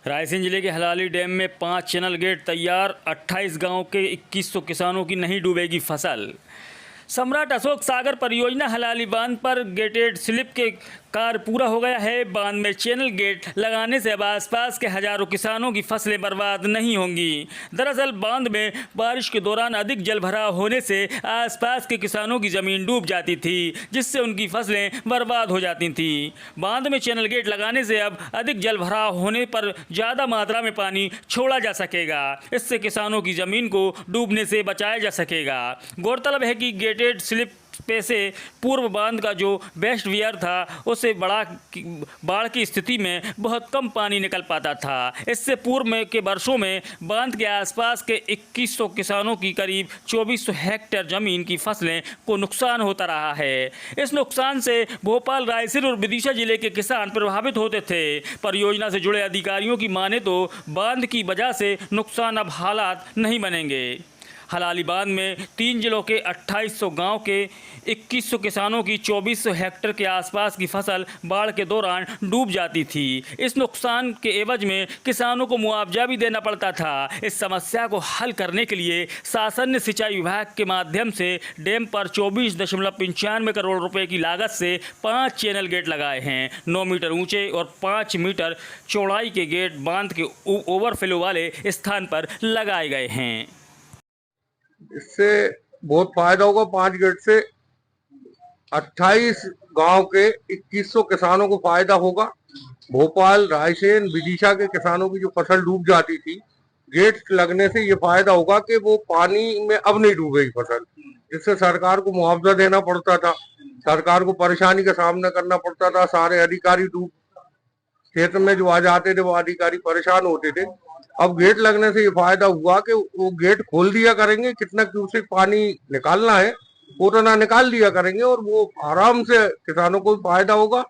रायसेन जिले के हलाली डैम में 5 चैनल गेट तैयार, 28 गांव के 2100 किसानों की नहीं डूबेगी फसल। सम्राट अशोक सागर परियोजना हलाली बांध पर गेटेड स्लिप के कार्य पूरा हो गया है। बांध में चैनल गेट लगाने से अब आसपास के हजारों किसानों की फसलें बर्बाद नहीं होंगी। दरअसल बांध में बारिश के दौरान अधिक जल भराव होने से आसपास के किसानों की ज़मीन डूब जाती थी, जिससे उनकी फसलें बर्बाद हो जाती थीं। बांध में चैनल गेट लगाने से अब अधिक जल भराव होने पर ज़्यादा मात्रा में पानी छोड़ा जा सकेगा। इससे किसानों की ज़मीन को डूबने से बचाया जा सकेगा। गौरतलब है कि गेटेड स्लिप पे से पूर्व बांध का जो बेस्ट वियर था, उससे बाढ़ की स्थिति में बहुत कम पानी निकल पाता था। इससे पूर्व के वर्षों में बांध के आसपास के 2100 किसानों की करीब 2400 हेक्टेयर ज़मीन की फसलें को नुकसान होता रहा है। इस नुकसान से भोपाल, रायसेन और विदिशा जिले के किसान प्रभावित होते थे। परियोजना से जुड़े अधिकारियों की माने तो बांध की वजह से नुकसान अब हालात नहीं बनेंगे। हलाली बांध में 3 जिलों के 2800 गांव के 2100 किसानों की 2400 हेक्टेयर के आसपास की फसल बाढ़ के दौरान डूब जाती थी। इस नुकसान के एवज में किसानों को मुआवजा भी देना पड़ता था। इस समस्या को हल करने के लिए शासन ने सिंचाई विभाग के माध्यम से डैम पर 24.95 करोड़ रुपए की लागत से 5 चैनल गेट लगाए हैं। 9 मीटर ऊंचे और 5 मीटर चौड़ाई के गेट बांध के ओवरफ्लो वाले स्थान पर लगाए गए हैं। इससे बहुत फायदा होगा। 5 गेट से 28 गांव के 2100 किसानों को फायदा होगा। भोपाल, रायसेन, विदिशा के किसानों की जो फसल डूब जाती थी, गेट लगने से ये फायदा होगा कि वो पानी में अब नहीं डूबेगी फसल। जिससे सरकार को मुआवजा देना पड़ता था, सरकार को परेशानी का सामना करना पड़ता था। सारे अधिकारी डूब क्षेत्र में जो आ जाते थे, वो अधिकारी परेशान होते थे। अब गेट लगने से ये फायदा हुआ कि वो गेट खोल दिया करेंगे, कितना क्यूसेक पानी निकालना है उतना निकाल दिया करेंगे और वो आराम से किसानों को भी फायदा होगा,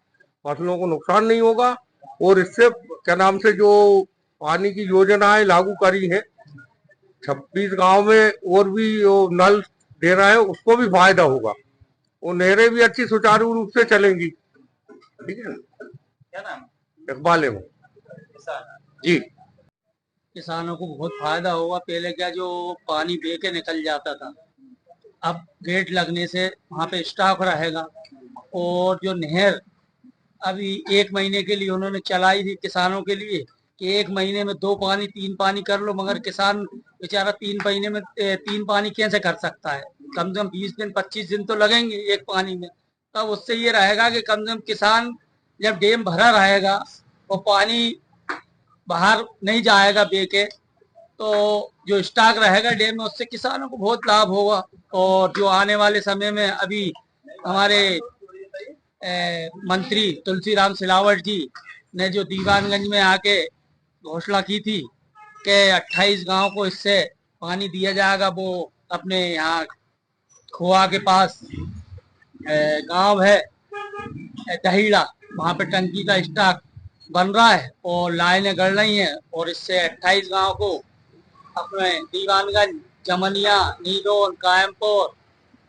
फसलों को नुकसान नहीं होगा। और इससे क्या नाम से जो पानी की योजनाएं लागू करी है 26 गांव में और भी नल दे रहा है, उसको भी फायदा होगा। वो नहरें भी अच्छी सुचारू रूप से चलेंगी। ठीक है, क्या नाम? इकबाल है जी। किसानों को बहुत फायदा होगा। पहले क्या जो पानी बह के निकल जाता था, अब गेट लगने से वहाँ पे स्टॉक रहेगा। और जो नहर अभी 1 महीने के लिए उन्होंने चलाई थी किसानों के लिए कि 1 महीने में 2 पानी 3 पानी कर लो, मगर किसान बेचारा 3 महीने में 3 पानी कैसे कर सकता है? कम से कम 20 दिन 25 दिन तो लगेंगे 1 पानी में। तब उससे ये रहेगा कि कम से कम किसान जब डैम भरा रहेगा और पानी बाहर नहीं जाएगा बह के, तो जो स्टॉक रहेगा डैम में, उससे किसानों को बहुत लाभ होगा। और जो आने वाले समय में अभी हमारे मंत्री तुलसीराम सिलावट जी ने जो दीवानगंज में आके घोषणा की थी कि 28 गांव को इससे पानी दिया जाएगा। वो अपने यहाँ खोआ के पास गांव है दहीड़ा, वहाँ पे टंकी का स्टॉक बन रहा है और लाइनें गड़ रही हैं। और इससे 28 गांव को अपने दीवानगंज, जमनिया, नीलोन, कायमपुर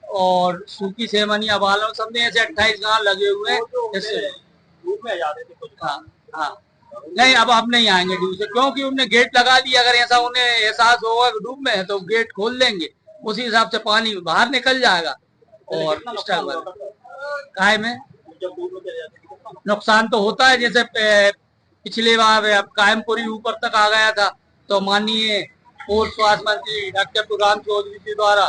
और सूखी सेमनिया, बालों, सब में ऐसे 28 गांव लगे हुए हैं। इससे हाँ, नहीं अब नहीं आएंगे डूब से, क्योंकि उन्होंने गेट लगा दिया। अगर ऐसा उन्हें एहसास होगा कि डूब में है तो गेट खोल देंगे, उसी हिसाब से पानी बाहर निकल जाएगा। और काय में नुकसान तो होता है। जैसे पिछले बार कायमपुरी ऊपर तक आ गया था, तो माननीय पूर्व स्वास्थ्य मंत्री डॉक्टर प्रधान चौधरी जी द्वारा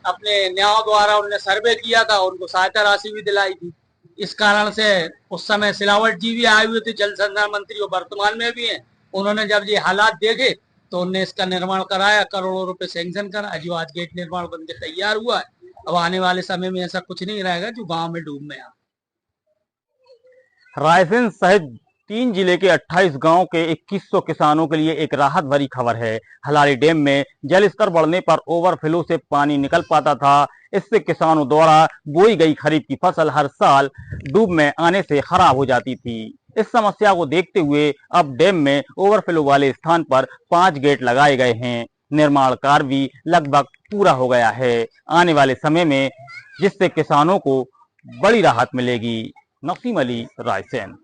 अपने न्याय द्वारा उन्होंने सर्वे किया था, उनको सहायता राशि भी दिलाई थी। इस कारण से उस समय सिलावट जी भी आए हुए थे, जल संसाधन मंत्री, और वर्तमान में भी हैं। उन्होंने जब ये हालात देखे तो उन्होंने इसका निर्माण कराया, करोड़ों रुपए सैंक्शन करा, जो आज गेट निर्माण बनकर तैयार हुआ है। अब आने वाले समय में ऐसा कुछ नहीं रहेगा जो गांव में डूब में आ। रायसेन सहित 3 जिले के 28 गांव के 2100 किसानों के लिए एक राहत भरी खबर है। हलाली डैम में जल स्तर बढ़ने पर ओवरफ्लो से पानी निकल पाता था। इससे किसानों द्वारा बोई गई खरीफ की फसल हर साल डूब में आने से खराब हो जाती थी। इस समस्या को देखते हुए अब डैम में ओवरफ्लो वाले स्थान पर 5 गेट लगाए गए हैं। निर्माण कार्य भी लगभग पूरा हो गया है। आने वाले समय में जिससे किसानों को बड़ी राहत मिलेगी। नसीम अली, रायसेन।